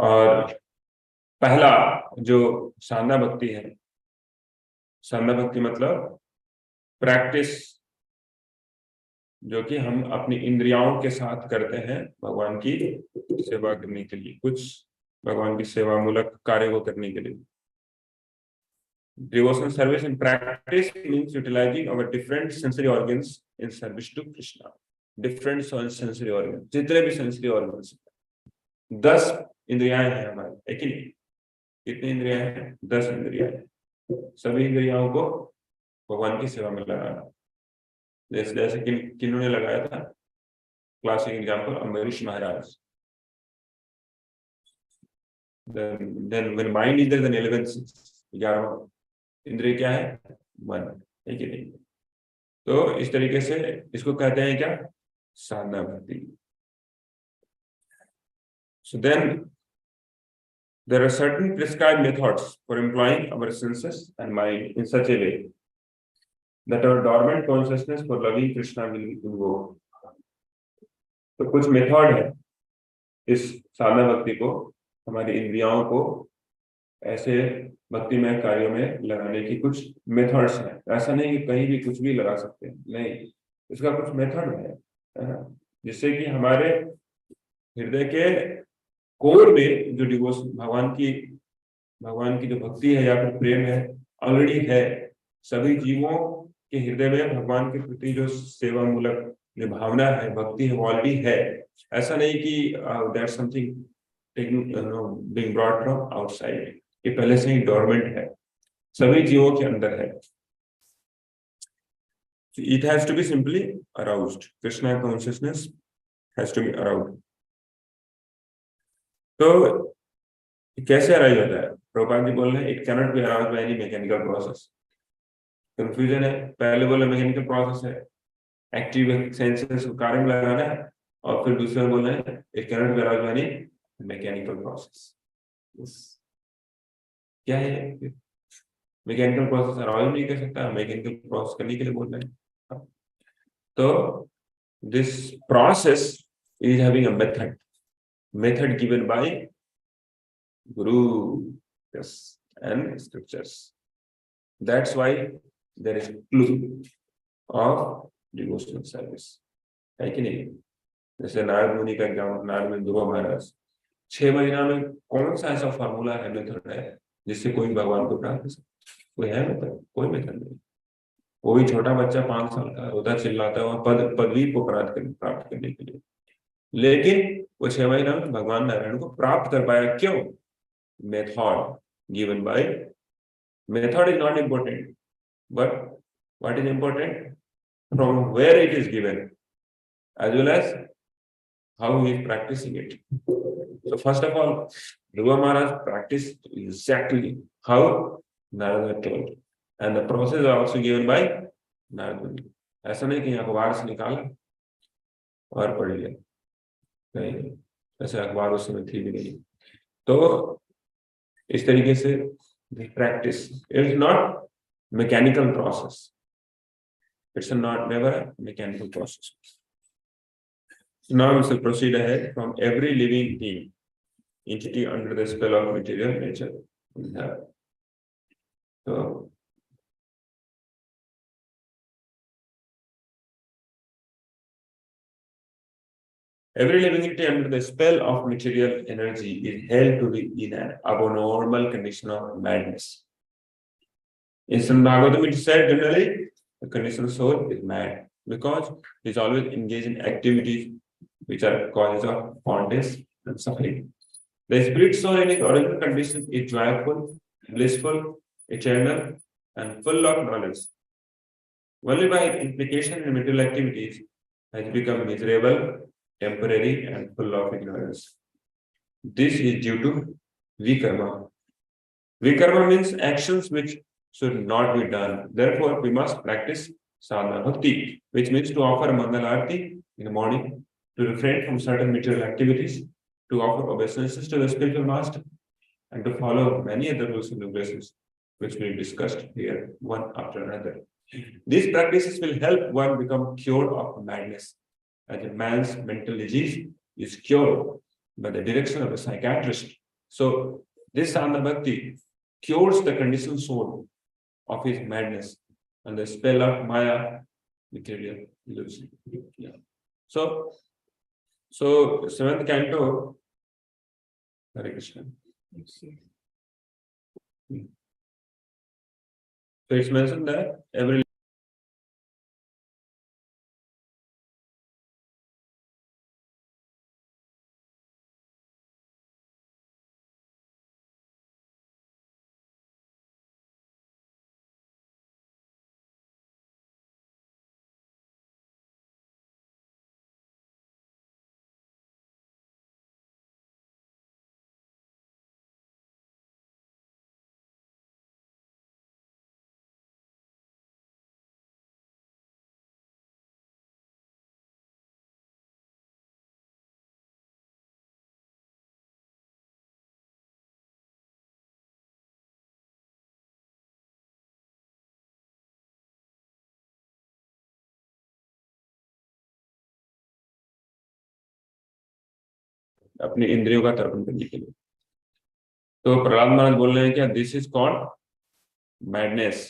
और पहला जो साधना भक्ति है, साधना भक्ति मतलब प्रैक्टिस जो कि हम अपनी इंद्रियों के साथ करते हैं भगवान की सेवा करने के लिए, कुछ भगवान की सेवा मूलक कार्य को करने के लिए। Devotional service in practice means utilizing our different sensory organs in service to Krishna. Different sensory organs, जितने भी sensory organs, 10 इंद्रियां हैं हमारे, है कि नहीं? कितनी इंद्रियां हैं? 10 इंद्रियां हैं। सभी इंद्रियों को भगवान की सेवा में लगाना। जैसे किन्होंने लगाया था? Classic example Ambarish Maharaj. Then when mind is there, then 11 11 इंद्रिय क्या है? मन, है कि नहीं? तो इस तरीके से इसको कहते हैं क्या? साधना भक्ति। So then there are certain prescribed methods for employing our senses and mind in such a way that our dormant consciousness for loving Krishna will be invoked. तो कुछ मेथड है इस साधना भक्ति को, हमारी इंद्रियों को ऐसे भक्तिमय कार्यों में लगाने की कुछ मेथड्स हैं। ऐसा नहीं कि कहीं भी कुछ भी लगा सकते हैं, नहीं, इसका कुछ मेथड है जिससे कि हमारे हृदय के कोर में जो डिवोशन भगवान की जो भक्ति है या फिर प्रेम है ऑलरेडी है। सभी जीवों के हृदय में भगवान के प्रति जो सेवा मूलक जो भावना है, भक्ति है, वो ऑलरेडी है। ऐसा नहीं कि that's something being brought from outside, ये पहले से ही डोरमेंट है, सभी जीवों के अंदर है। It has to be simply aroused. Krishna consciousness has to be aroused. तो कैसे अराइज होता है? प्रभुपाद जी बोल रहे हैं it cannot be aroused by any mechanical process. Confusion है, पहले बोले मैकेनिकल प्रोसेस है, एक्टिव सेंसेस को कार्य में लगाना है, और फिर दूसरे बोल रहे हैं it cannot be aroused by any mechanical process. क्या है? मैकेनिकल प्रोसेस अराउज नहीं कर सकता, मैकेनिकल प्रोसेस करने के लिए बोल रहे हैं। तो this process is having a method given by Guru, yes, and scriptures. That's why there is clue of devotional service. है कि नहीं? जैसे नारद मुनि का एग्जाम्पल, नारद मुनि ध्रुव महाराज, 6 महीना में कौन सा ऐसा फॉर्मूला है, मेथड है जिससे कोई भगवान को प्राप्त कर सकता? कोई है मेथड? कोई मेथड नहीं। वो भी छोटा बच्चा 5 साल का रोता चिल्लाता है वहां पदवी को प्राप्त करने के लिए, लेकिन वो 6 महीना में भगवान नारायण को प्राप्त कर पाया। क्यों? Method given by, method is not important, but what is important? From where it is given, as well as how he is practicing it. So first of all, Dhruva Maharaj practiced exactly how Narada told, and the process is also given by Narada. ऐसा नहीं कि अखबार से निकाला और पढ़ लिया, नहीं, ऐसे अखबार उस समय थी भी नहीं। तो इस तरीके से practice is not mechanical process, it's not never mechanical process. Now we shall proceed ahead from every living being, entity under the spell of material nature. So every living entity under the spell of material energy is held to be in an abnormal condition of madness. In some Bhagavatam it is said generally the conditioned soul is mad because it is always engaged in activities which are causes of bondage and suffering. The spirit soul in its original condition is joyful, blissful, eternal, and full of knowledge. Only by its implication in material activities has become miserable, temporary, and full of ignorance. This is due to vikarma. Vikarma means actions which should not be done. Therefore, we must practice sadhana bhakti, which means to offer mangal arati in the morning, to refrain from certain material activities, to offer obeisances to the spiritual master, and to follow many other rules and regulations, which we discussed here one after another. These practices will help one become cured of madness, as a man's mental disease is cured by the direction of a psychiatrist So this sadhana bhakti cures the conditioned soul of his madness and the spell of Maya, material illusion. Yeah. So seventh canto, Hare Krishna. So it's mentioned that every अपनी इंद्रियों का तर्पण करने के लिए। तो प्रहलाद महाराज बोल रहे हैं क्या दिस इज कॉल्ड मैडनेस,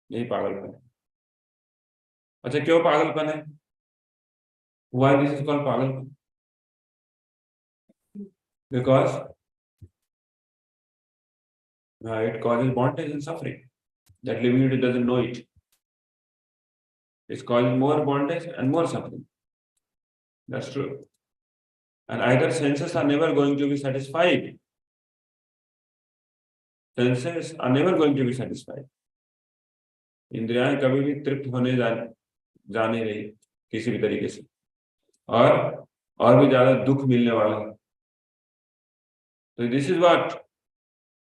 यही पागलपन है। अच्छा क्यों पागलपन है? व्हाई दिस इज कॉल्ड पागलपन? Because it causes bondage and suffering. That living it doesn't know it. It's causing more bondage and more suffering. That's true. And either senses are never going to be satisfied. Senses are never going to be satisfied. इंद्रियां कभी भी तृप्त होने जा नहीं रही किसी भी तरीके से, और भी ज्यादा दुख मिलने वाला है। तो this is what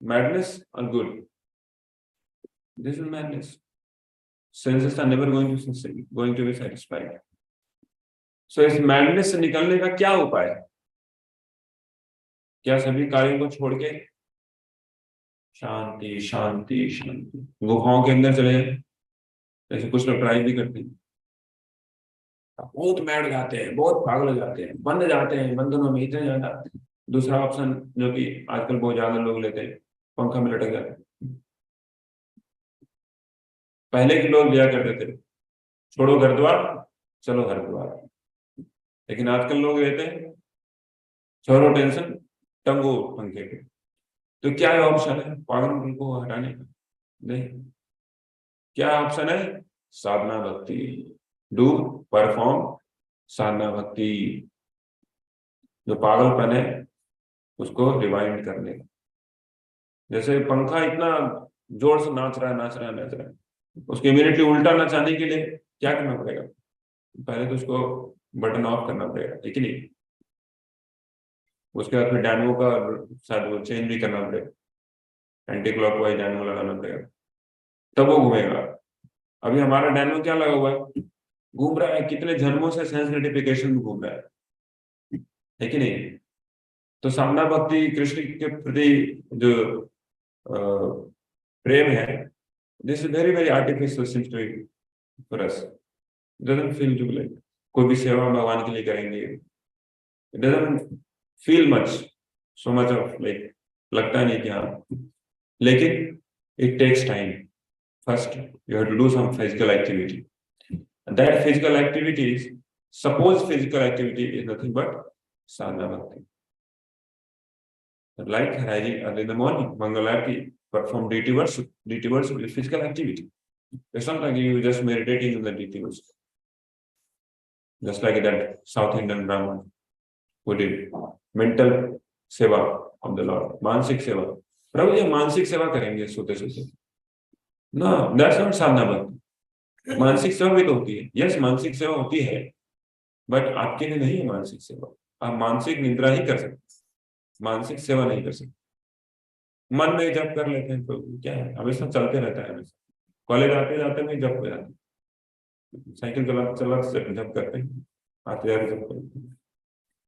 madness or good? This is madness. Senses are never going to be satisfied. So इस madness से निकलने का क्या उपाय है? क्या सभी कार्यों को छोड़ के शांति शांति शांति गुफाओं के अंदर चले जाए? जैसे कुछ लोग ट्राई भी करते हैं, बहुत मैड जाते हैं, बहुत पागल हो जाते हैं, बंद जाते हैं, बंधनों में इतने ज्यादा। दूसरा ऑप्शन जो कि आजकल बहुत ज्यादा लोग लेते हैं, पंखा में लटक जाते हैं। पहले के लोग लिया करते थे छोड़ो घर द्वार चलो हरिद्वार, लेकिन आजकल लोग लेते हैं छोड़ो टेंशन टंगो पंखे पे। तो क्या ऑप्शन है पागल को हटाने का? नहीं, क्या ऑप्शन है? साधना भक्ति, डू परफॉर्म साधना भक्ति। जो पागलपन है उसको रिवाइंड करने का। जैसे पंखा इतना जोर से नाच रहा है, उसके इमीडिएटली उल्टा नचाने के लिए क्या करना पड़ेगा? पहले तो उसको बटन ऑफ करना पड़ेगा, ठीक है नहीं? उसके बाद फिर डायनमो का शायद वो चेंज भी करना पड़ेगा, एंटी क्लॉकवाइज डायनमो लगाना पड़ेगा, तब वो घूमेगा। अभी हमारा डायनमो क्या लगा हुआ है? घूम रहा है, कितने जन्मों से सेंस ग्रेटिफिकेशन में घूम रहा है कि नहीं? तो साधना भक्ति कृष्ण के प्रति जो प्रेम है, this is very very artificial seems to for us. Doesn't feel to like कोई भी सेवा भगवान के लिए करेंगे, it doesn't feel much so much of like, लगता नहीं कि हाँ, लेकिन it takes time. First you have to do some physical activity, that physical activity is, suppose physical activity is nothing but sadhana bhakti. Like rising early in the morning, Mangalarti, perform deity worship. Deity worship is physical activity. It's not like you just meditating in the deity worship. Just like that South Indian Brahman who did mental seva of the Lord, मानसिक सेवा। प्रभु जी मानसिक सेवा करेंगे सोते सोते? No, that's not sadhana bhakti. मानसिक सेवा भी तो होती है। Yes, मानसिक सेवा होती है, बट आपके लिए नहीं है मानसिक सेवा। आप मानसिक निद्रा ही कर सकते, मानसिक सेवा नहीं कर सकते। मन में जप कर लेते हैं तो क्या है, हमेशा चलते रहता है। हमेशा कॉलेज आते जाते में जप हो जाते, साइकिल चलाते जप करते हैं, आते जाते जप करते हैं।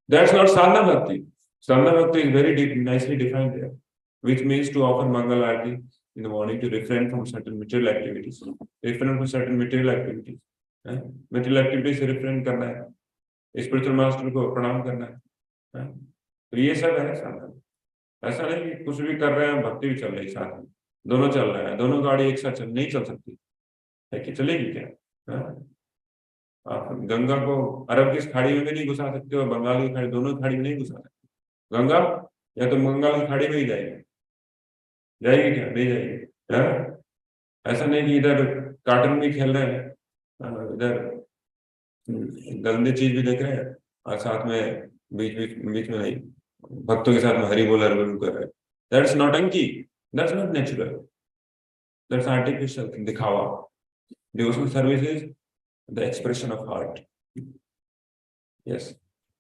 दैट्स नॉट साधना भक्ति। साधना भक्ति is very nicely defined there, which means to offer Mangal Aarti in the morning, to refrain from certain material activities, refrain from certain material activities, material activities से refrain करना है, स्पिरिचुअल मास्टर को प्रणाम करना है। तो ये सब है साधना। ऐसा नहीं कि कुछ भी कर रहे हैं भक्ति भी चल रही है साथ में, दोनों चल रहे हैं, दोनों गाड़ी एक साथ चल नहीं चल सकती है कि चलेगी क्या? हाँ? आप गंगा को अरब की खाड़ी में भी नहीं घुसा सकते और बंगाल की खाड़ी, दोनों खाड़ी में नहीं घुसा सकते। गंगा या तो बंगाल की खाड़ी में ही जाएगी, जाएगी क्या? नहीं जाएगी। हाँ? ऐसा नहीं कि इधर कार्टून भी खेल रहे हैं, इधर गंदे चीज भी देख रहे हैं, और साथ में बीच बीच बीच में नहीं, भक्तों के साथ में हरि बोल कर रहे हैं। दैट्स नौटंकी, that's not natural, that's artificial दिखावा। Devotional service is the expression of heart. Yes,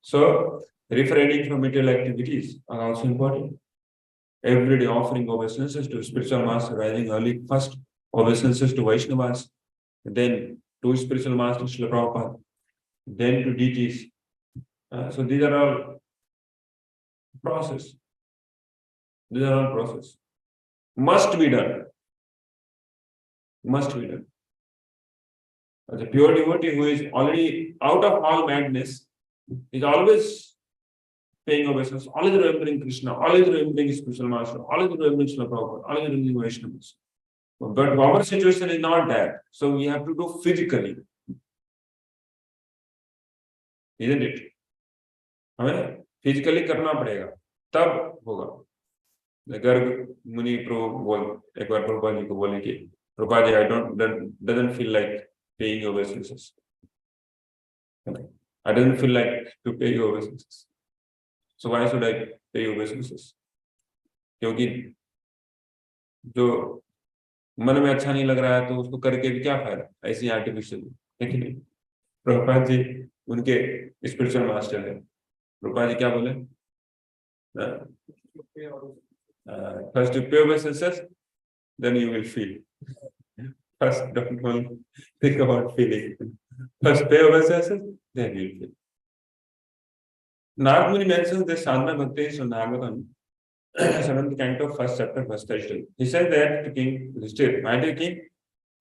so refraining from material activities are also important. Every day offering obeisances to spiritual master, rising early, first obeisances to Vaishnavas, then to spiritual master Srila Prabhupada, then to deities. So these are all process. These are all process. Must be done. Must be done. The pure devotee who is already out of all madness is always paying obeisance, always remembering Krishna, always remembering spiritual master, always remembering Srila Prabhupada, always remembering Vaishnavas. But our situation is not that. So we have to do physically. Isn't it? हमें physically करना पड़ेगा, तब होगा। गर्ग मुनि प्रभु बोल एक बार प्रभुपाद जी को बोले कि Prabhupada ji, I doesn't feel like paying your obeisances. I don't feel like to pay your obeisances. So why should I pay your obeisances? क्योंकि जो मन में अच्छा नहीं लग रहा है तो उसको करके भी क्या फायदा, ऐसी आर्टिफिशियल है कि नहीं। प्रभुपाद जी उनके स्पिरिचुअल मास्टर है। प्रभुपाद जी क्या बोले? First you pay obeisances, then you will feel. First don't think about feeling. First pay obeisances, then you will feel. Narad Muni mentions this Sadhana Bhakti in Bhagavatam, 7th canto, 1st chapter, 1st title. He says that to King Yudhishthira, my dear king,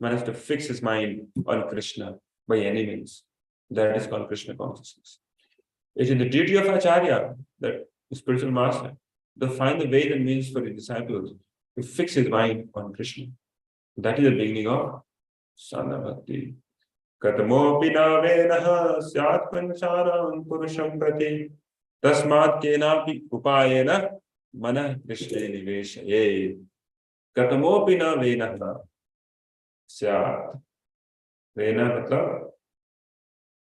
one has to fix his mind on Krishna by any means. That is called Krishna consciousness. It is the duty of Acharya, that spiritual master, to find the ways and means for his disciples to fix his mind on Krishna. That is the beginning of Sadhana Bhakti. Katamopi navenaha syat pancharam purusham prati tasmat kenapi upayena mana krishna niveshaye. Katamopi navenaha syat. Vena matlab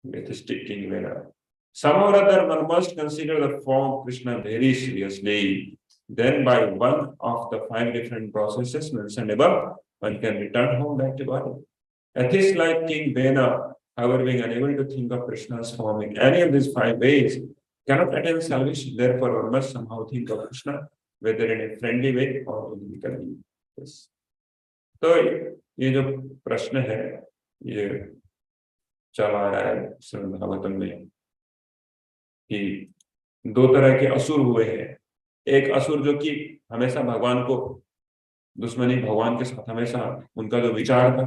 with sticking vena. Some or other one must consider the form of Krishna very seriously. Then by one of the 5 different processes mentioned above, one can return home back to body. Atheists like King Vena, however, being unable to think of Krishna's form in any of these 5 ways, cannot attain salvation. Therefore, one must somehow think of Krishna, whether in a friendly way or physically. Yes. तो ये जो प्रश्न है, ये चला आ रहा है श्रीमद् भागवतम में कि 2 तरह के असुर हुए हैं। एक असुर जो कि हमेशा भगवान को दुश्मनी, भगवान के साथ हमेशा उनका जो विचार था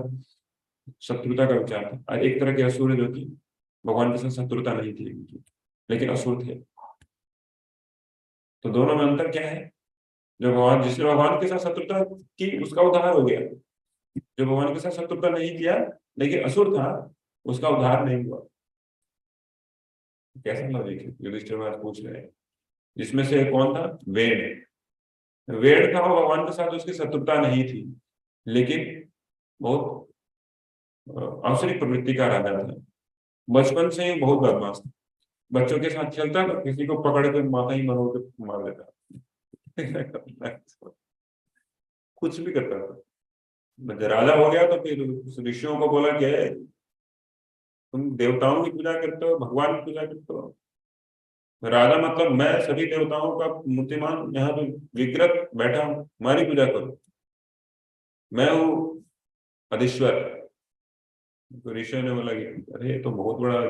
शत्रुता का विचार था, और एक तरह के असुर है जो कि भगवान के साथ शत्रुता नहीं थी उनकी, लेकिन असुर थे। तो दोनों में अंतर क्या है? जो भगवान, जिसने भगवान के साथ शत्रुता की उसका उद्धार हो गया, जो भगवान के साथ शत्रुता नहीं किया लेकिन असुर था उसका उद्धार नहीं हुआ। कैसा लॉजिक है? युधिष्ठिर महाराज पूछ रहे हैं। जिसमें से कौन था? वेद था, वो भगवान के साथ उसकी शत्रुता नहीं थी, लेकिन बहुत आंसरिक प्रवृत्ति का राजा था। बचपन से ही बहुत बदमाश था, बच्चों के साथ खेलता तो किसी को पकड़ के माथा ही मरोड़ के मार देता कुछ भी करता था। राजा हो गया तो फिर ऋषियों को बोला कि तुम देवताओं की पूजा करते हो, भगवान की पूजा करते हो। राजा मतलब मैं सभी देवताओं का मूर्तिमान यहाँ पे विग्रह बैठा हूँ, हमारी पूजा करो, मैं हूँ अधीश्वर। तो ऋषियों ने बोला कि अरे तो बहुत बड़ा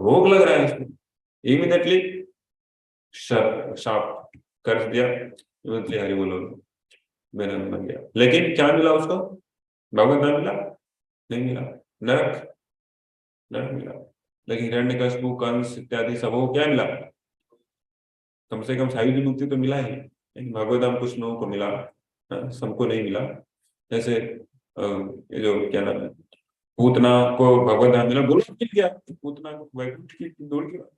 रोग लग रहा है इसको। इमीडिएटली शाप कर दिया, इमीडिएटली हरि बोलो मेरा बन गया। लेकिन क्या मिला उसको? भगवत नाम मिला? नहीं मिला, नरक मिला। लेकिन हिरण्यकशिपु, कंस इत्यादि सबको क्या मिला? कम से कम सायुज्य मुक्ति तो मिला ही, लेकिन भगवत कुछ लोगों को मिला, सबको नहीं मिला। जैसे ये जो क्या नाम है, पूतना को भगवत धाम मिला, बोलो मिल गया, पूतना को वैकुंठ की दूर की बात।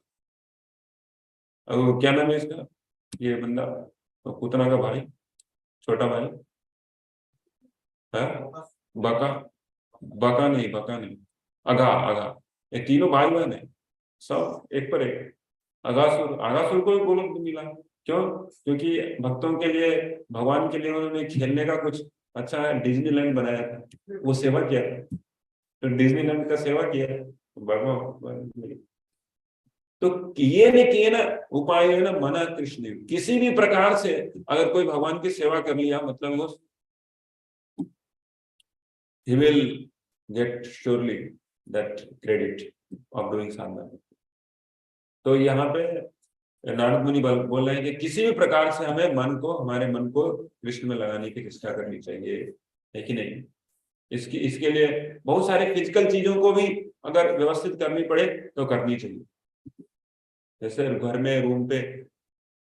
क्या नाम है इसका, ये बंदा पूतना का भाई, छोटा भाई है, बका, बका नहीं, अगा अगा, ये तीनों भाई बहन है, सब एक पर एक। अगासुर को भी गोलोक में मिला, क्यों? क्योंकि भक्तों के लिए, भगवान के लिए उन्होंने खेलने का कुछ अच्छा डिज्नीलैंड बनाया था, वो सेवा किया था, तो डिज्नीलैंड का सेवा किया तो भगवान। तो किए न किए ना उपाय है ना मना कृष्ण, किसी भी प्रकार से अगर कोई भगवान की सेवा कर लिया, मतलब वो he will get surely that credit of doing sadhana। तो यहाँ पे नारद मुनि बोल रहे हैं कि किसी भी प्रकार से हमें मन को, हमारे मन को कृष्ण में लगाने की चेष्टा करनी चाहिए, है कि नहीं? इसके लिए बहुत सारे फिजिकल चीजों को भी अगर व्यवस्थित करनी पड़े तो करनी चाहिए। जैसे घर में रूम पे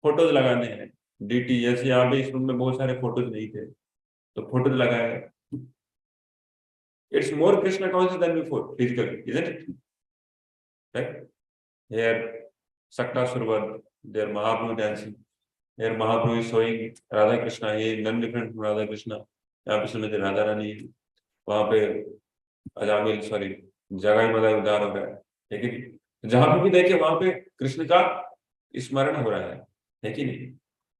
फोटोज लगाने हैं, डीटी, जैसे यहाँ पे इस रूम में बहुत सारे फोटोज नहीं थे तो फोटोज लगाए। It's more Krishna conscious than before physically, isn't it? Right? Here Sakta Survat, their Mahaprabhu dancing. Here Mahaprabhu is showing Radha Krishna, he is none different from Radha Krishna. यहाँ पे सुनते राधा रानी, वहाँ पे अजामिल सॉरी जगाई मदाई उदार हो रहा है, लेकिन जहाँ पे भी देखे वहाँ पे कृष्ण का स्मरण हो रहा है कि नहीं?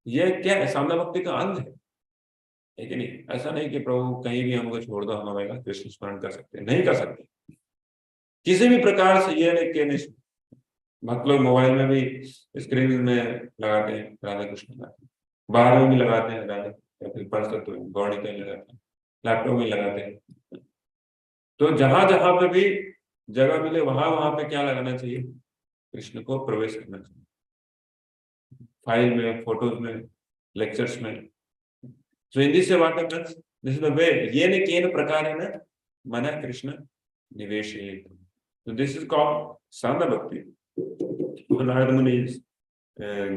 ये क्या है? सामना भक्ति का अंग है कि नहीं? ऐसा नहीं कि प्रभु कहीं भी हमको छोड़ दो, हम हमें कृष्ण स्मरण कर सकते, नहीं कर सकते किसी भी प्रकार से। ये नहीं, भक्त लोग मोबाइल में भी स्क्रीन में लगाते हैं राधा कृष्ण का, बाहर में भी लगाते हैं राधा, या फिर पर्स तो बॉडी पे लगाते हैं, लैपटॉप में लगाते हैं। तो जहां जहां पे भी जगह मिले वहां वहां पे क्या लगाना चाहिए? कृष्ण को प्रवेश करना चाहिए, फाइल में, फोटोज में, लेक्चर्स में। तो हिंदी से बात है friends, this is the way, ये ने केन प्रकार है ना मना कृष्ण निवेश। तो दिस इज कॉल्ड साधना भक्ति। Narada Muni is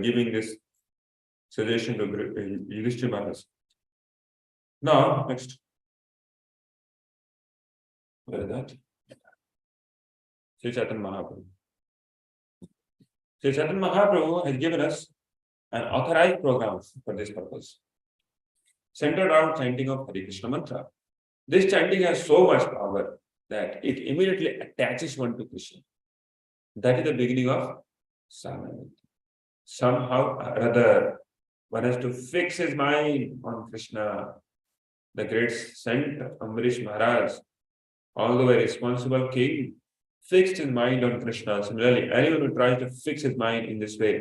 giving this suggestion to Yudhishthira Maharaj. Now, next. What is that? Sri Chaitanya Mahaprabhu. Sri Chaitanya Mahaprabhu has given us an authorized program for this purpose, centered around chanting of Hare Krishna mantra. This chanting has so much power that it immediately attaches one to Krishna. That is the beginning of sadhana. Somehow or other, one has to fix his mind on Krishna. The great saint Ambarish Maharaj, although a responsible king, fixed his mind on Krishna. Similarly, anyone who tries to fix his mind in this way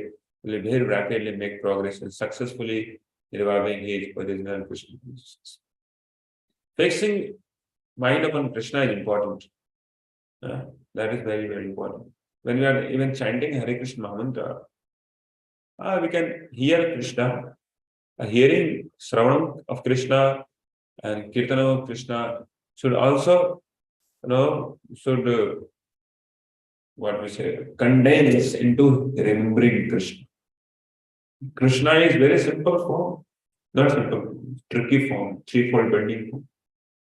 will very rapidly make progress in successfully reviving his original Krishna consciousness. Fixing mind upon Krishna is important. That is very, very important. When we are even chanting Hare Krishna mantra, we can hear Krishna. Hearing Shravanam of Krishna and Kirtanam of Krishna should also, should what we say, condense into remembering Krishna. Krishna is very simple form, not simple, tricky form, threefold bending form.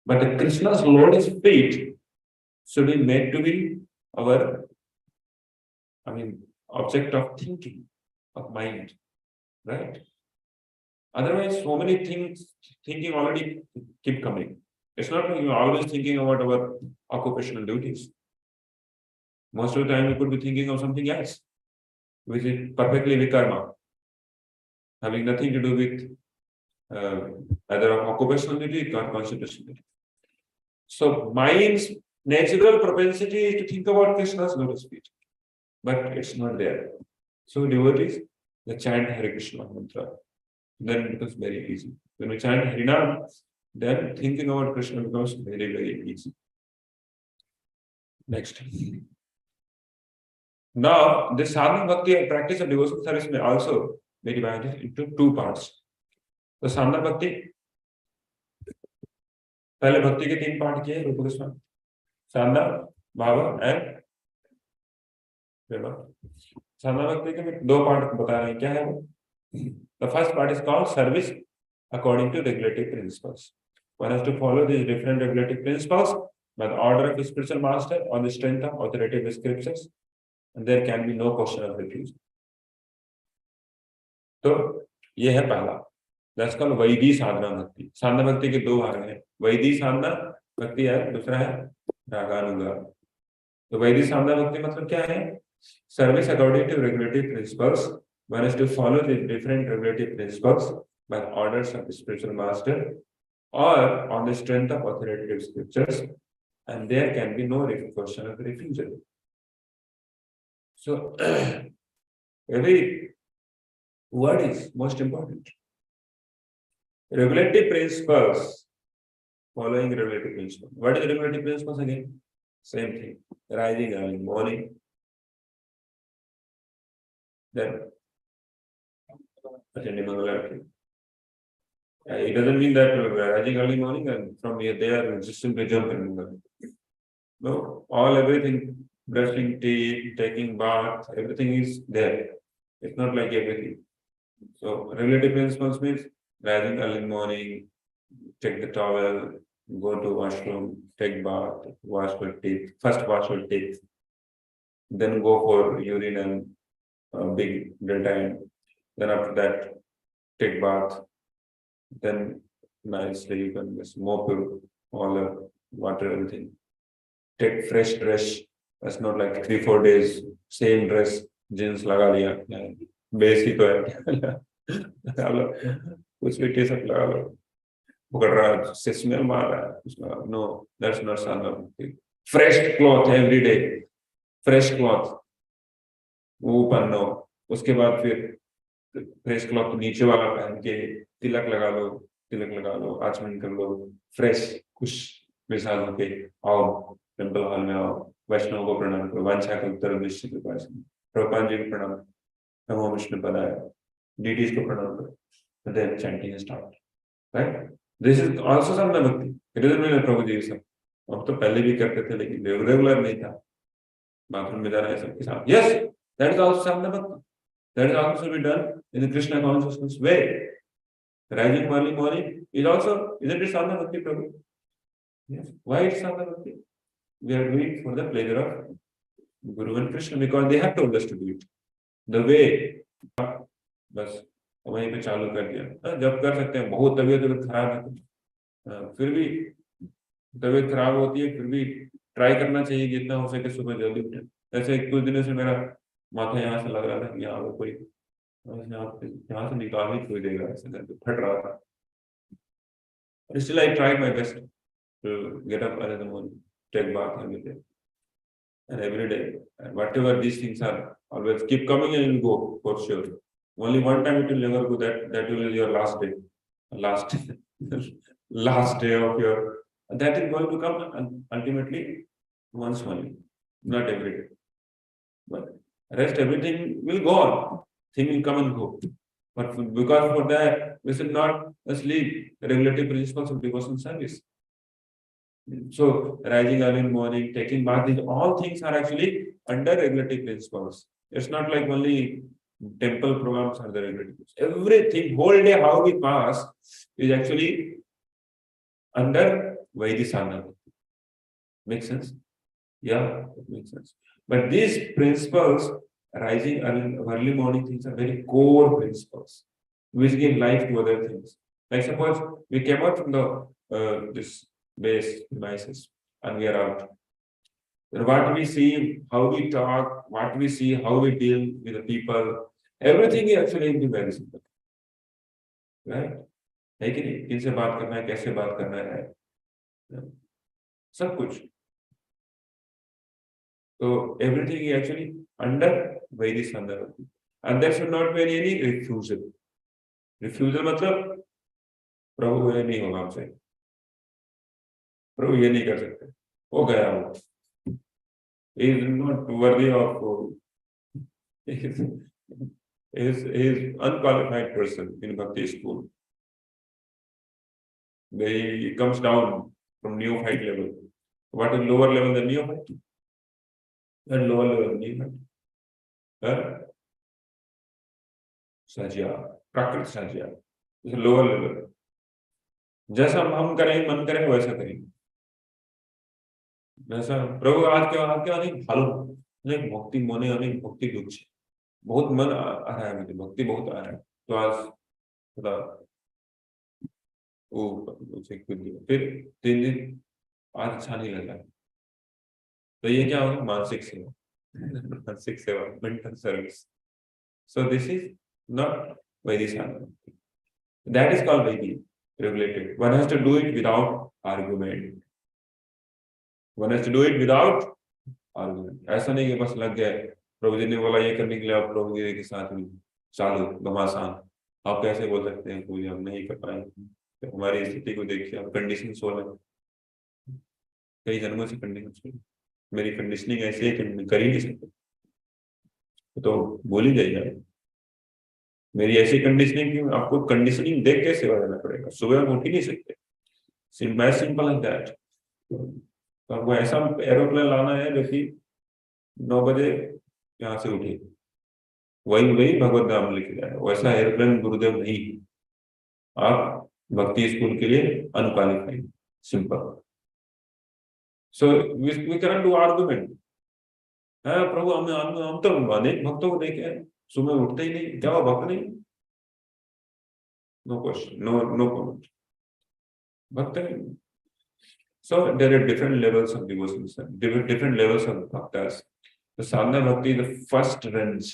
But the Krishna's lotus feet should be made to be our, object of thinking, of mind, right? Otherwise, so many things, thinking already keep coming. It's not like you're always thinking about our occupational duties. Most of the time, you could be thinking of something else, which is perfectly vikarma, having nothing to do with either occupational duty or concentration duty. So, mind's natural propensity is to think about Krishna's lotus feet, but it's not there. So, devotees, the chant Hare Krishna mantra, then it becomes very easy. When we chant Harinam, then thinking about Krishna becomes very, very easy. Next. Now, this sadhana bhakti and practice of devotional service may also be divided into two parts. The sadhana bhakti, पहले भक्ति के तीन part किए रूप Goswami, sadhana, bhava and prema. साधना भक्ति के दो part बता रहे हैं, क्या है वो? The first part is called service according to regulatory principles. One has to follow these different regulative principles by the order of spiritual master on the strength of authoritative scriptures, and there can be no question of refusal. तो ये है पहला, that's called वैदिक साधना भक्ति. साधना भक्ति के दो भाग हैं, वैदिक साधना भक्ति है, दूसरा है रागानुगा. तो वैदिक साधना भक्ति मतलब क्या है? Service according to regulatory principles. One has to follow the different regulative principles by orders of the spiritual master or on the strength of authoritative scriptures, and there can be no question of refusal. So every word is most important. Regulative principles, following regulative principles. What is regulative principles again? Same thing. Rising early morning, then attending Mangalarati. It doesn't mean that rising early morning and from here there just simply jump in. No, everything, brushing teeth, taking bath, everything is there. It's not like everything. So regulative principles means rising early morning, take the towel, go to washroom, take bath, wash your teeth. First wash your teeth, then go for urine and big time. Then after that, take bath. Then nicely you can just mop all the water, everything. Take fresh dress. That's not like 3-4 days same dress, jeans लगा लिया, basic है. कुछ भी T-shirt लगा लो, पकड़ रहा से smell मार रहा है. No, that's not sadhana. Fresh cloth every day, fresh cloth वो पहनो. उसके बाद फिर फ्रेश क्लॉथ नीचे वाला पहन के तिलक लगा लो, आचमन कर लो, फ्रेश खुश मिसाल होके आओ, टेम्पल हॉल में आओ, वैष्णव को प्रणाम करो, वांछा कल्पतरु निश्चित उपासना, प्रभुपाद जी को प्रणाम, नमो विष्णु पदाय, डीटीज को प्रणाम करो, and then chanting start. Right? This is also sadhana bhakti. It doesn't mean प्रभु जी सब. अब तो पहले भी करते थे लेकिन रेगुलर नहीं था. बाथरूम में जाना है सबके साथ. Yes, that is also sadhana bhakti. That is also be done in the Krishna consciousness way. Rising early morning is also, isn't it sadhana bhakti, Prabhu? Yes. Why it's sadhana bhakti? We are doing it for the pleasure of Guru and Krishna because they have told us to do it. The way, बस वहीं पे चालू कर दिया. जब कर सकते हैं, बहुत तबीयत खराब है, फिर भी तबीयत खराब होती है, फिर भी ट्राई करना चाहिए जितना हो सके सुबह जल्दी उठे. ऐसे कुछ दिनों से मेरा माथा यहाँ से लग रहा था कि यहाँ पे कोई यहाँ से निकाल ही कोई देगा, ऐसे करके फट रहा था. Still I tried my best to get up early in the morning, take bath every day, and every day, and whatever these things are, always keep coming and will go for sure. Only one time it will never go. That will be your last day, last day of your. That is going to come and ultimately once only, not every day. But rest everything will go on. Thing will come and go. But because for that, we should not sleep. Regulative principles of devotional service. So rising early in the morning, taking bath, these all things are actually under regulative principles. It's not like only temple programs are the regulative principles. Everything, whole day how we pass is actually under Vaidhi sadhana. Make sense? Yeah, it makes sense. But these principles, rising early morning things are very core principles, which give life to other things. Like suppose we came out from the this base devices and we are out. Then what we see, how we talk, what we see, how we deal with the people, everything is actually very simple. Right? है कि नहीं? किनसे बात करना है, कैसे बात करना है, सब कुछ. So everything is actually under Vaidhi sadhana, and there should not be any refusal. Refusal मतलब प्रभु ये नहीं होगा हमसे, प्रभु ये नहीं कर सकते, हो गया वो. He is not worthy of. He is unqualified person in Bhakti school. He comes down from neophyte level. What is lower level than neophyte? And lower level neophyte. Sahajiya, Prakrit Sahajiya, lower level. जैसा हम करें, मन करें वैसा करेंगे। वैसा प्रभु आज के अनेक भालो, अनेक भक्ति मने, अनेक भक्ति दुख, बहुत मन आ रहा है, मुझे भक्ति बहुत आ रहा है, तो आज थोड़ा वो उसे कुछ दिया, फिर 3 दिन आज अच्छा नहीं लगा, तो ये क्या होगा? मानसिक सेवा, मानसिक सेवा, mental service. So this is not वैदिक sadhana. That is called Vaidhi, regulated. One has to do it without argument. One has to do it without argument. ऐसा नहीं कि बस लग गए, प्रभु जी ने बोला ये करने के लिए, आप प्रभु जी के साथ में चालू घमासान। आप कैसे बोल सकते हैं कोई हम नहीं कर पाएंगे? तो हमारी स्थिति को देखिए, आप कंडीशन सोल है, कई जन्मों से कंडीशन सोल, मेरी कंडीशनिंग ऐसी है कि कर ही नहीं सकते, तो बोल ही जाइए मेरी ऐसी कंडीशनिंग की, आपको कंडीशनिंग देख के सेवा देना पड़ेगा। सुबह हम उठ ही नहीं सकते, सिंपल एज दैट। तो आपको ऐसा एरोप्लेन लाना है जो कि 9 बजे यहाँ से उठे, वही वही भगवत धाम लेके जाए, वैसा एरोप्लेन गुरुदेव नहीं। आप भक्ति स्कूल के लिए unqualified, simple. So we can do argument. हाँ प्रभु, हम तो अनेक भक्तों को देखे सुबह उठते ही नहीं, क्या वो भक्त नहीं? नो क्वेश्चन, नो कमेंट, भक्त नहीं। So there are different levels of devotion, different levels of bhaktas. The sadhana bhakti, the first range,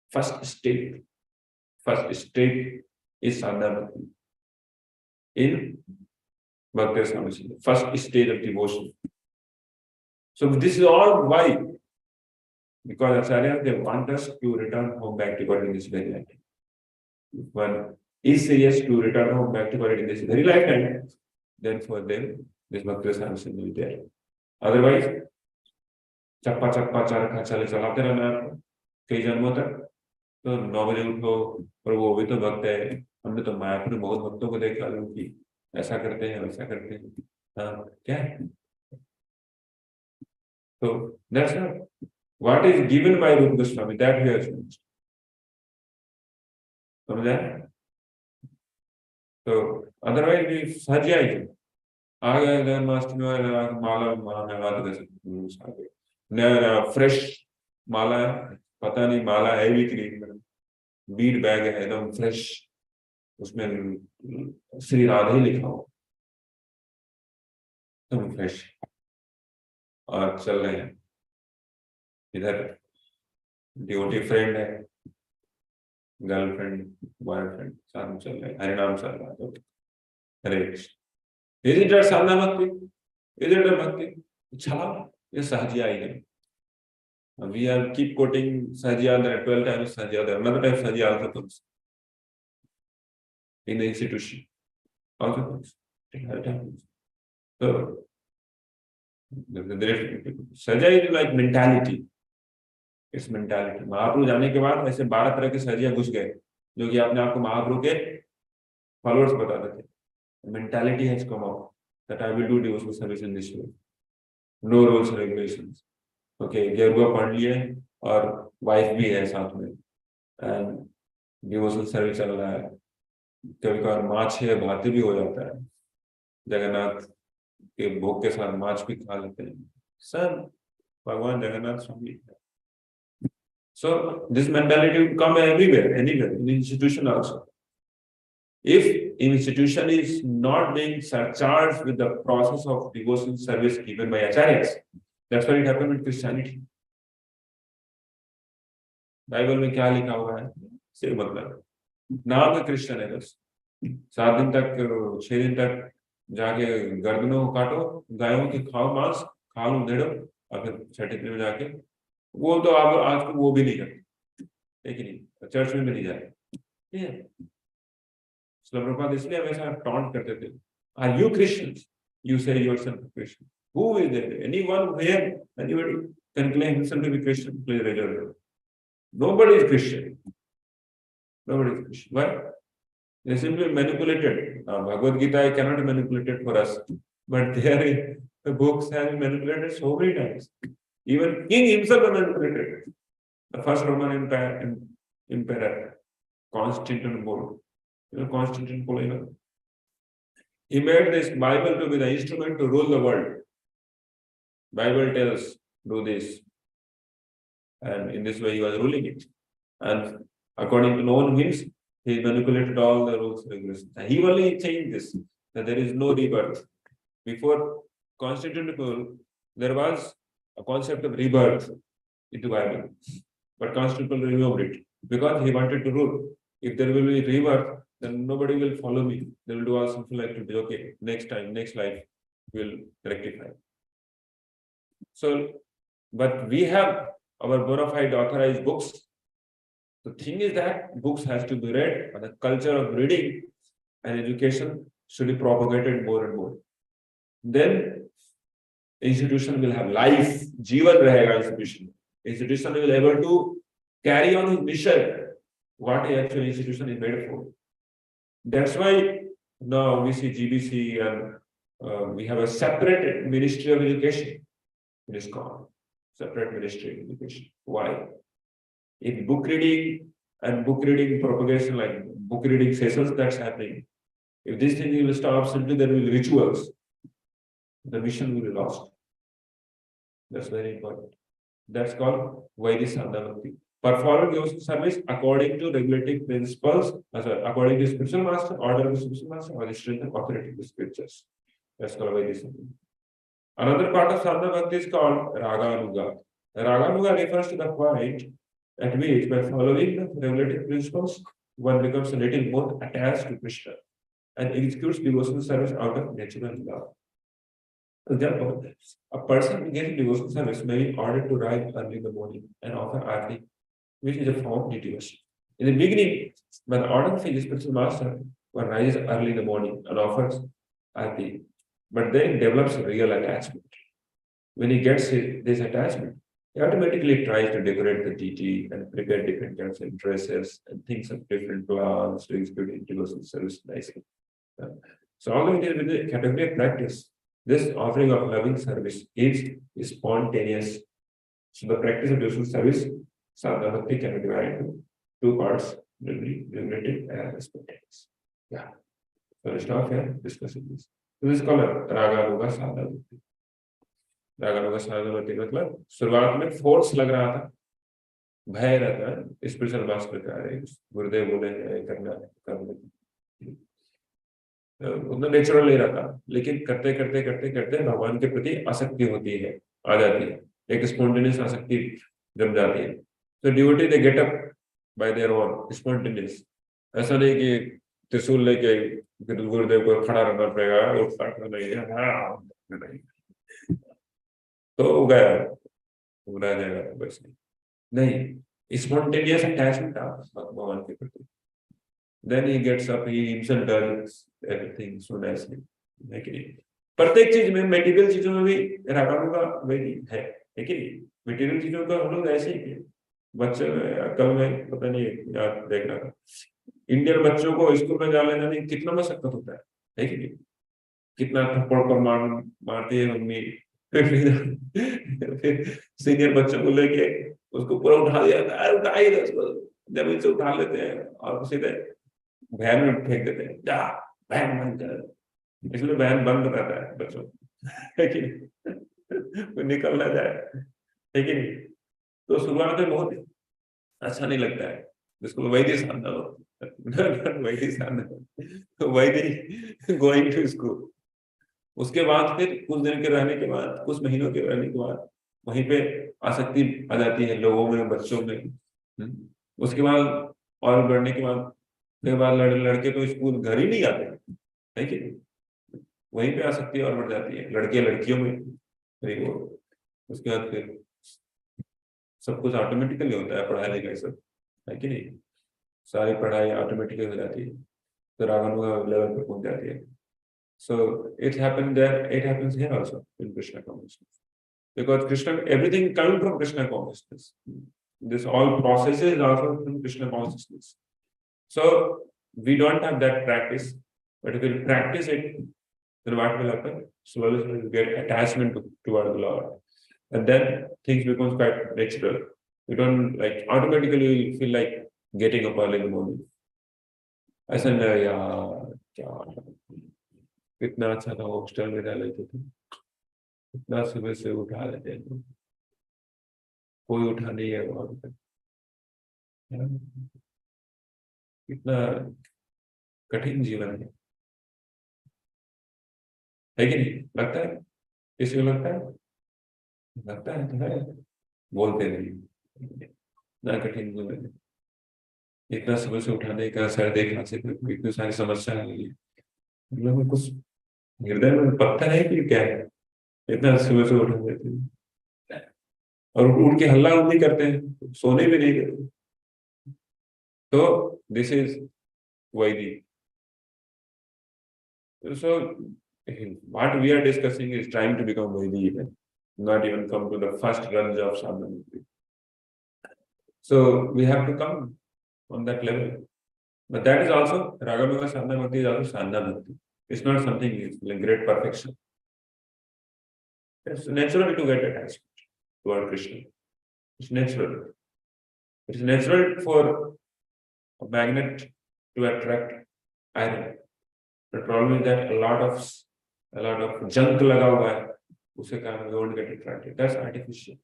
first state is sadhana bhakti. In Bhakti Samashita, the first stage of devotion. So this is all why? Because Acharya, they want us to return home back to God in this very lifetime. If one is serious to return home back to God in this very lifetime, then for them this Bhakti Samashita will be there. Otherwise, चप्पा चरखा चलाते रहना कई जन्मों तक, तो 9 बजे उठो, और वो भी तो भक्त है। हमने तो मायापुर में बहुत भक्तों को देखा कि ऐसा करते हैं, वैसा करते हैं, हाँ क्या है? तो that's not what is given by Rupa Goswami, that we have changed. समझा? तो अदरवाइज भी सजाएगी आ गया जन्माष्टमी में माला में बात कर सकते, नया फ्रेश माला है, पता नहीं माला है भी कि नहीं, बीड बैग है एकदम फ्रेश, उसमें श्री राधे लिखा हो, एकदम फ्रेश, और चल रहे हैं इधर। ड्यूटी फ्रेंड है, गर्लफ्रेंड बॉयफ्रेंड साथ में चल रहे हैं, हरिनाम चल रहा है, हरे Krishna. Is it a sadhana bhakti? Is it a bhakti? Chala, ये सहजिया ही है। We are keep quoting Sahajiya there 12 times, Sahajiya there. Another time Sahajiya also comes in the institution. Also comes. So Sahajiya is like mentality. It's mentality. महाप्रभु जाने के बाद ऐसे 12 तरह के सहजिया घुस गए, जो कि अपने आप को महाप्रभु के फॉलोअर्स बताते थे। Mentality has come out that I will do devotional service in this way. No rules and regulations. Okay, गेरुआ पढ़ लिए और वाइफ भी है साथ में, एंड डिवोशनल सर्विस चल रहा है। कभी कभार माछ है भाती भी हो जाता है, जगन्नाथ के भोग के साथ माछ भी खा लेते हैं सब भगवान जगन्नाथ स्वामी। So this mentality will come everywhere, anywhere, in the institution also. If institution is not being surcharged with the process of devotional service given by acharyas, that's what it happened with Christianity. Bible में क्या लिखा हुआ है सिर्फ मतलब नाम है Christian है, बस 7 दिन तक 6 दिन तक जाके गर्दनों को काटो, गायों के खाओ मांस, खा लो देड़ो, और फिर 6ठे दिन में जाके वो तो आप आज को वो भी नहीं करते, लेकिन नहीं चर्च में भी नहीं जाते। प्रभुपाद इसलिए हमेशा टॉन्ट करते थे, are you Christians? You say yourself Christian. Who is there? Anyone here, anybody can claim himself to be Christian? Please raise your hand. Nobody is Christian. Nobody is Christian. Why? They simply manipulated. Bhagavad Gita cannot be manipulated for us, but there the books have been manipulated so many times. Even King himself was manipulated. The first Roman Empire emperor, Constantinople. Constantinople, he made this Bible to be the instrument to rule the world. Bible tells, do this. And in this way, he was ruling it. And according to known hymns, he manipulated all the rules and regulations. And he only changed this, that there is no rebirth. Before Constantinople, there was a concept of rebirth into Bible. But Constantinople removed it because he wanted to rule. If there will be rebirth, then nobody will follow me. They will do all something like to be okay, next time, next life, we'll rectify. So, but we have our bona fide authorized books. The thing is that books has to be read, and the culture of reading and education should be propagated more and more. Then institution will have life, Jivan rahega institution. Institution will be able to carry on his mission, what a actual institution is made for. That's why now we see GBC and we have a separate Ministry of Education in ISKCON, separate Ministry of Education. Why? If book reading and book reading propagation, like book reading sessions that's happening, if this thing will stop, simply there will be rituals, the mission will be lost. That's very important. That's called Vaidhi Sadhana Bhakti. Performing devotional service according to regulating principles, according to spiritual master, order of the spiritual master, or the strength and authority of the scriptures. That's called Vaidhi Sadhana. Another part of Sadhana Bhakti is called Raganuga. Raganuga refers to the point at which, by following the regulating principles, one becomes a little more attached to Krishna and executes devotional service out of natural love. For example, a person begins devotional service may be ordered to rise early in the morning and offer arti, which is a form of devotion. In the beginning, by the order of his spiritual master, one rises early in the morning and offers arti, but then develops real attachment. When he gets this attachment, he automatically tries to decorate the deity and prepare different kinds of dresses and thinks of different plans to execute devotional service nicely. So although it is with the category of practice, this offering of loving service is spontaneous. So the practice of devotional service, Sadhana Bhakti, can be divided into two parts, regulated and spontaneous. Yeah. So let's stop here discussing this. So this is called Raganuga Sadhana Bhakti. Raganuga Sadhana Bhakti मतलब शुरुआत में force लग रहा था, भय रहता है, spiritual master का है, गुरुदेव बोले करना उतना नेचुरल नहीं रहता, लेकिन करते करते करते करते भगवान के प्रति आसक्ति होती है, आ जाती है, एक स्पॉन्टेनियस आसक्ति जम जाती है. तो devotee they get up by their own spontaneous. ऐसा नहीं कि त्रिशूल लेके गुरुदेव को खड़ा रहना पड़ेगा, वो काटना नहीं है, तो गया रह जाएगा, बस नहीं, स्पॉन्टेनियस अटैचमेंट भगवान के प्रति. Then he gets up, he himself does everything so nicely. प्रत्येक चीज में, मेटीरियल चीजों में भी रागानुगा वही है, कि नहीं? मेटीरियल चीजों का हम लोग ऐसे ही है. बच्चे कल में पता नहीं यार देख रहा था, इंडियन बच्चों को स्कूल में डालने जाने कितना मशक्कत होता है कि नहीं? कितना थप्पड़ पर मारती है मम्मी, फिर सीनियर बच्चों को लेके उसको पूरा उठा दिया जाता है, उठाई उसको जमीन से उठा लेते हैं और सीधे वैन में फेंक देते हैं, जा वैन बंद कर. इसलिए वैन बंद रहता है बच्चों, है कि नहीं? निकल ना जाए, है कि नहीं? तो शुरुआत में बहुत अच्छा नहीं लगता है, जिसको वैदिक साधना, वैदिक साधना, वैदिक गोइंग टू स्कूल. उसके बाद फिर कुछ दिन के रहने के बाद, कुछ महीनों के रहने के बाद वहीं पे आसक्ति आ जाती है लोगों में, बच्चों में. उसके बाद और बढ़ने के बाद लड़के तो स्कूल घर ही नहीं आते, है कि वहीं पे आसक्ति और बढ़ जाती है, लड़कियां लड़कियों में. उसके बाद फिर सब कुछ ऑटोमेटिकली होता है, पढ़ाई लिखाई सब, है कि नहीं? सारी पढ़ाई ऑटोमेटिकली हो जाती है, तो रागानुगा लेवल पे पहुंच जाती है. So it happened there, it happens here also in Krishna consciousness, because Krishna, everything coming from Krishna consciousness. This all processes also from Krishna consciousness. So we don't have that practice, but if we practice it, then what will happen? Slowly we get attachment toward the Lord, and then things become quite natural. We don't like automatically feel like getting up early in the morning. ऐसा नहीं यार, क्या कितना अच्छा था, hostel में रह लेते थे, इतना सुबह से उठा लेते हैं, कोई उठा नहीं है वहां पे, कितना कठिन जीवन है कि नहीं? लगता है किसी को? लगता है? लगता है तो है, बोलते नहीं। ना कठिन जीवन है, इतना सुबह से उठाने का, सर्दी खांसी इतनी सारी समस्या है, मतलब में कुछ हृदय में पत्थर है कि क्या है, इतना सुबह से उठा देते हैं और उठ के हल्ला नहीं करते हैं, सोने भी नहीं देते। तो this is Vaidi. So what we are discussing is trying to become Vaidi even, not even come to the first runge of sadhana. So we have to come on that level. But that is also, Raganuga sadhana bhakti is also sadhana bhakti. It's not something it's like great perfection. It's natural to get attached toward Krishna. It's natural. It's natural for a magnet to attract iron. The problem is that a lot of junk लगा हुआ है, उसे कारण we won't get attracted. That's artificial.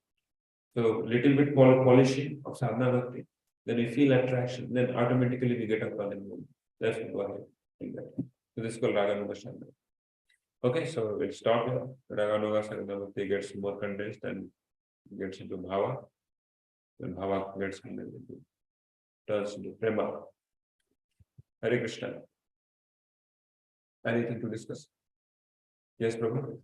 So little bit polishing of sadhana bhakti, then we feel attraction, then automatically we get up early in the morning. That's what I think that. So this is called Raganuga sadhana. Okay, so we'll stop here. Raganuga sadhana bhakti gets more condensed and gets into bhava. Then bhava gets condensed into, turns into prema. Hare Krishna. Anything to discuss? Yes, Prabhu.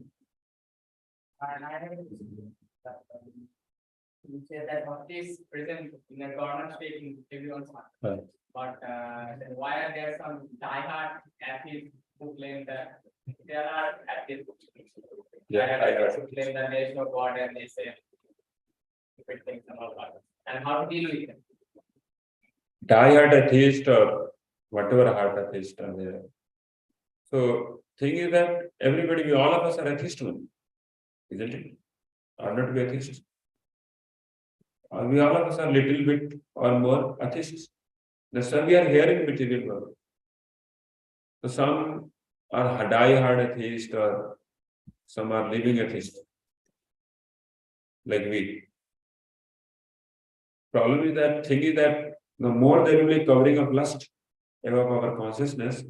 You say that bhakti is present in a corner state in everyone's heart. Right. But then why are there some diehard atheists who claim that there are atheists who claim that there is no God and they say different things about God? And how to deal with them? Diehard atheist or whatever hard atheist are there. So thing is that everybody, all of us are atheists, isn't it? Are not we atheists? We all of us are little bit or more atheists. That's why we are here in material world. So some are die-hard atheists or some are living atheists, like we. Problem is that thing is that the more there will be covering of lust above our consciousness,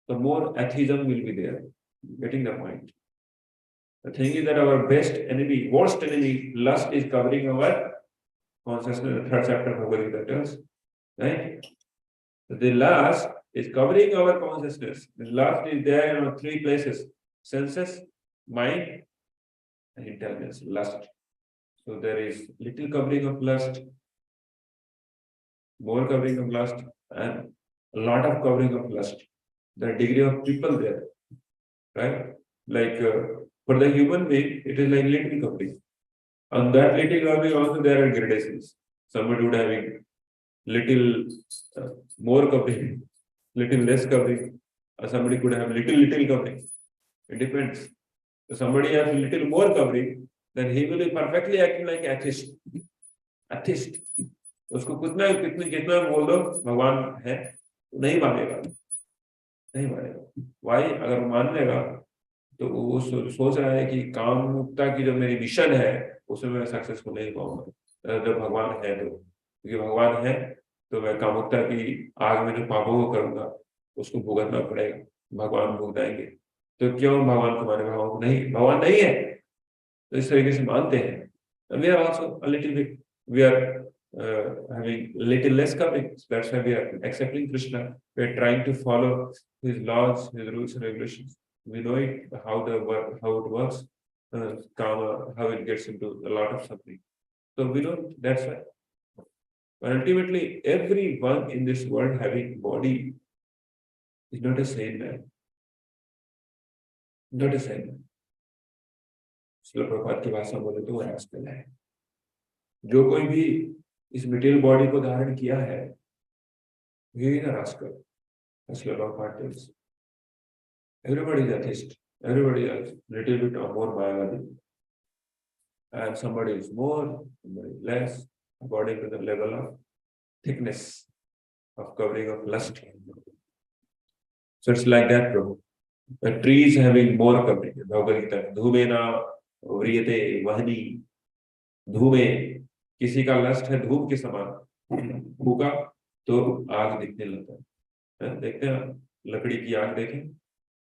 the more atheism will be there. Getting the point. The thing is that our best enemy, worst enemy, lust is covering our consciousness. The third chapter of Bhagavad Gita tells, right? So the lust is covering our consciousness. The lust is there in three places: senses, mind, and intelligence. Lust. So there is little covering of lust, more covering of lust, and a lot of covering of lust. The degree of people there, right? Like for the human being, it is like little covering. On that little covering also there are gradations. Somebody would having little more covering, little less covering, or somebody could have little covering. It depends. So somebody has a little more covering, then he will be perfectly acting like atheist. Atheist. उसको कितना कितना बोल दो भगवान है, नहीं मानेगा, नहीं मानेगा. Why? अगर मान लेगा तो वो सोच रहा है कि काम मुक्ता की जो मेरी मिशन है उसमें मैं सक्सेसफुल नहीं पाऊंगा जब भगवान है तो, क्योंकि भगवान है तो मैं कामुकता की आग में जो पापों को करूंगा उसको भुगतना पड़ेगा, भगवान भुगताएंगे. तो क्यों भगवान को माने? भगवान नहीं है, तो इस तरीके से मानते हैं. We are also a little bit, we are having little less covering. That's why we are accepting Krishna. We are trying to follow his laws, his rules and regulations. We know it, how it works, karma, how it gets into a lot of suffering. So we don't, that's why. But ultimately, everyone in this world having body is not a sane man. Not a sane man. Srila Prabhupada की भाषा बोले तो वो rascal है. जो कोई भी इस मटेरियल बॉडी को धारण किया है, ये ना rascal. Srila Prabhupada tells. Everybody is atheist. Everybody is little bit or more Mayavadi. And somebody is more, somebody is less, according to the level of thickness of covering of lust. So it's like that, Prabhu. The tree is having more covering. Bhagavad Gita, धूमेना व्रियते वहनी, धूमे, किसी का lust है धूप के समान, फूका तो आग दिखने लगता है। देखते हैं लकड़ी की आग, देखें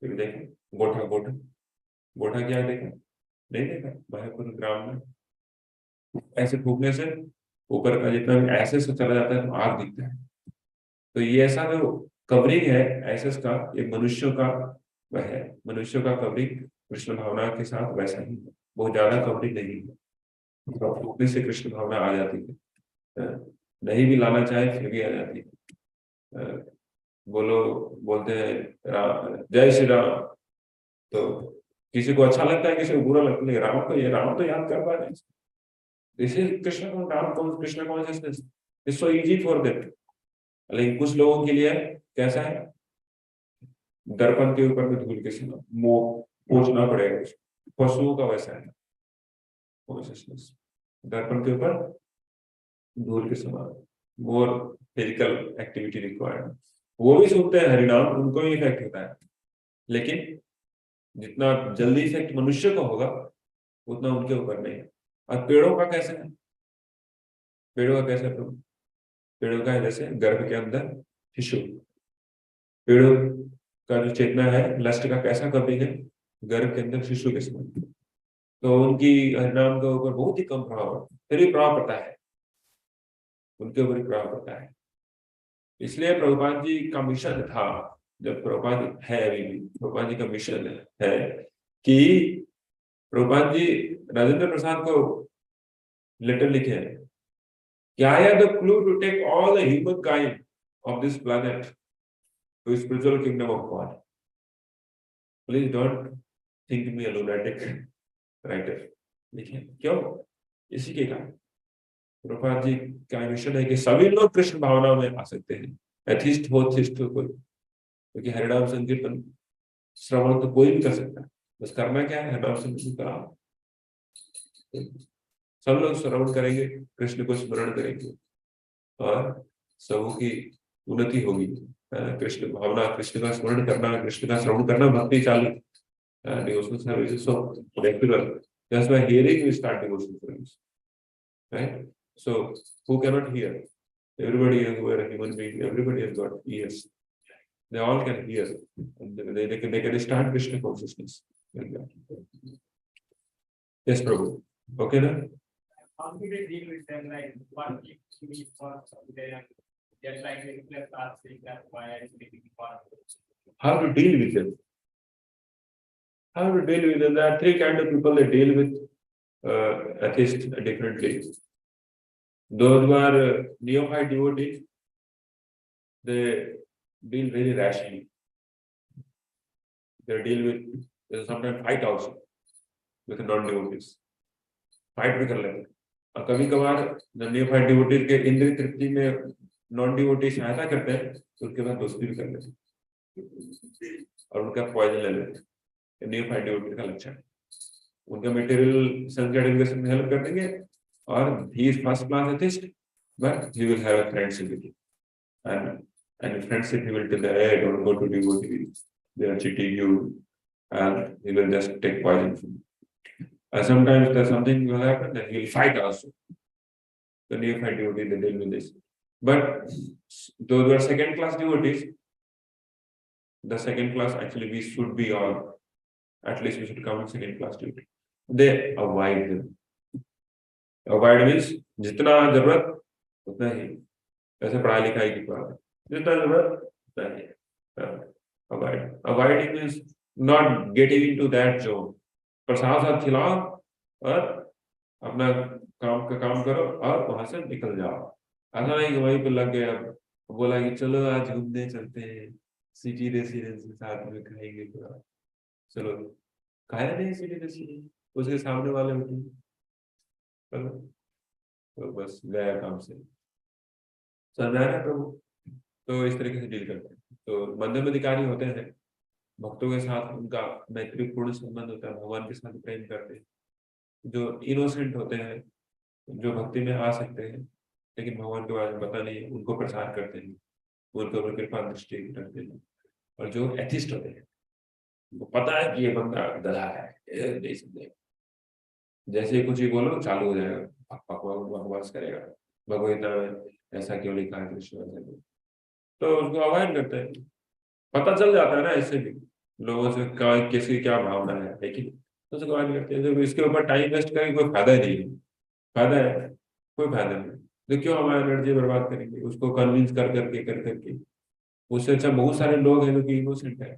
फिर देखें गोठा गोठा गोठा की आग देखें, नहीं देखा मायापुर ग्राम में, ऐसे फूकने से ऊपर का जितना भी ऐसे से चला जाता है तो आग दिखता है। तो ये ऐसा जो कवरिंग है एसेस का, ये मनुष्यों का वह है, मनुष्यों का कवरिंग कृष्ण भावना के साथ वैसा ही है, बहुत ज्यादा कवरिंग नहीं है। तो फूकने से कृष्ण भावना आ जाती है, नहीं भी लाना चाहे फिर भी आ जाती है। बोलो, बोलते हैं जय श्री राम, तो किसी को अच्छा लगता है, किसी को बुरा लगता है। राम को, ये राम तो याद कर पा रहे हैं, this is Krishna, Ram Krishna consciousness is so easy for them. लेकिन कुछ लोगों के लिए कैसा है, दर्पण के ऊपर में धूल के समान पोंछना पड़ेगा, पशुओं का वैसा है कॉन्शियसनेस, दर्पण के ऊपर धूल के समान, मोर फिजिकल एक्टिविटी रिक्वायर्ड। वो भी सुनते हैं हरिनाम, उनको भी इफेक्ट होता है, लेकिन जितना जल्दी इफेक्ट मनुष्य को होगा उतना उनके ऊपर नहीं है। और पेड़ों का कैसे है, पेड़ों का कैसे, पेड़ों का जैसे गर्भ के अंदर शिशु, पेड़ों का जो चेतना है लस्ट का कैसा कवरिंग है, गर्भ के अंदर शिशु के समान। तो उनकी हरिनाम के ऊपर बहुत ही कम प्रभाव, फिर भी प्रभाव पड़ता है, उनके ऊपर ही प्रभाव पड़ता है। इसलिए प्रभुपाद जी का मिशन था, जब प्रभुपाद है अभी भी, प्रभुपाद जी का मिशन है कि प्रभुपाद जी राजेंद्र प्रसाद को लेटर लिखे हैं, I have the clue to take all the humankind of this planet to spiritual kingdom of God. Please don't think me a lunatic writer. देखिए क्यों, इसी के कारण प्रभुपाद जी का मिशन है कि सभी लोग कृष्ण भावना में आ सकते हैं, एथिस्ट हो थिस्ट हो कोई, क्योंकि हरिनाम संकीर्तन श्रवण तो कोई भी कर सकता है, बस करना क्या है, हरिनाम संकीर्तन कराओ, सब लोग श्रवण करेंगे, कृष्ण को स्मरण करेंगे और सबों की उन्नति होगी। कृष्ण भावना, कृष्ण का स्मरण करना, कृष्ण का श्रवण करना, भक्ति चालू, devotional service is so regular. Just by hearing we start devotional service, right? So who cannot hear? Everybody who are a human being, everybody has got ears. They all can hear, and they can start Krishna consciousness like that. Yes, Prabhu. Okay, na? How do they deal with them? Like one keeps for they're trying to replace us, that's why I'm speaking for. How to deal with them? How to deal with them? There are three kinds of people that deal with atheists differently. Those who are neophyte devotees, they deal very rashly. They deal with sometimes fight also with non-devotees. Fight भी कर लेते हैं, और कभी कभार neophyte devotees के इंद्रिय तृप्ति में non-devotee सहायता करते हैं, तो उसके बाद दोस्ती भी कर लेते हैं और उनका पॉइजन ले लेते हैं। neophyte devotee का लक्षण है, उनका मटेरियल सेंस एडुकेशन में हेल्प कर देंगे, और he is first class atheist, but he will have a friendship with you, and in friendship he will tell that, hey, don't go to devotee, they are cheating you, and he will just take poison from you. And sometimes there's something will happen that he will fight also. The neophyte devotee, they deal with this. But those were second class devotees, the second class actually we should be on, at least we should come in second class devotee. They avoid them. Avoid means जितना जरूरत उतना ही, ऐसे पढ़ाई लिखाई की बात है, जितना जरूरत उतना ही। Avoiding means not getting into that zone, पर साथ साथ खिलाओ और अपना काम का काम करो और वहां से निकल जाओ। ऐसा नहीं कि वहीं पर लग गए, अब बोला कि चलो आज घूमने चलते हैं, सिटी रेसिडेंस के साथ में खाएंगे पूरा, चलो खाया नहीं सिटी रेसिडेंस, उसके सामने वाले होते चलो, तो बस गया काम से, समझ रहा है प्रभु। तो इस तरीके से डील करते हैं। तो मध्यम अधिकारी होते हैं, भक्तों के साथ उनका मैत्रीपूर्ण संबंध होता है, भगवान के साथ प्रेम करते हैं। जो इनोसेंट होते हैं, जो भक्ति में आ सकते हैं लेकिन भगवान के बारे में पता नहीं, उनको प्रसार करते हैं। उनके ऊपर कृपा दृष्टि रखते हैं। और जो एथिस्ट होते हैं, उनको पता है कि ये बंदा गधा है, ये नहीं समझेगा, जैसे ही कुछ ही बोलो चालू हो जाएगा, बकवास करेगा, भगवद गीता में ऐसा क्यों लिखा है कृष्ण, ऐसा क्यों, तो उसको अवॉइड करते हैं। पता चल जाता है ना इससे भी लोगों से किसकी क्या भावना है, लेकिन तो उसको अवॉइड करते हैं। जब इसके ऊपर टाइम वेस्ट करके कोई फायदा ही नहीं है, फायदा है कोई फायदा नहीं, तो क्यों हमारी एनर्जी बर्बाद करेंगे उसको कन्विंस कर करके। उससे अच्छा बहुत सारे लोग हैं जो कि इनोसेंट है,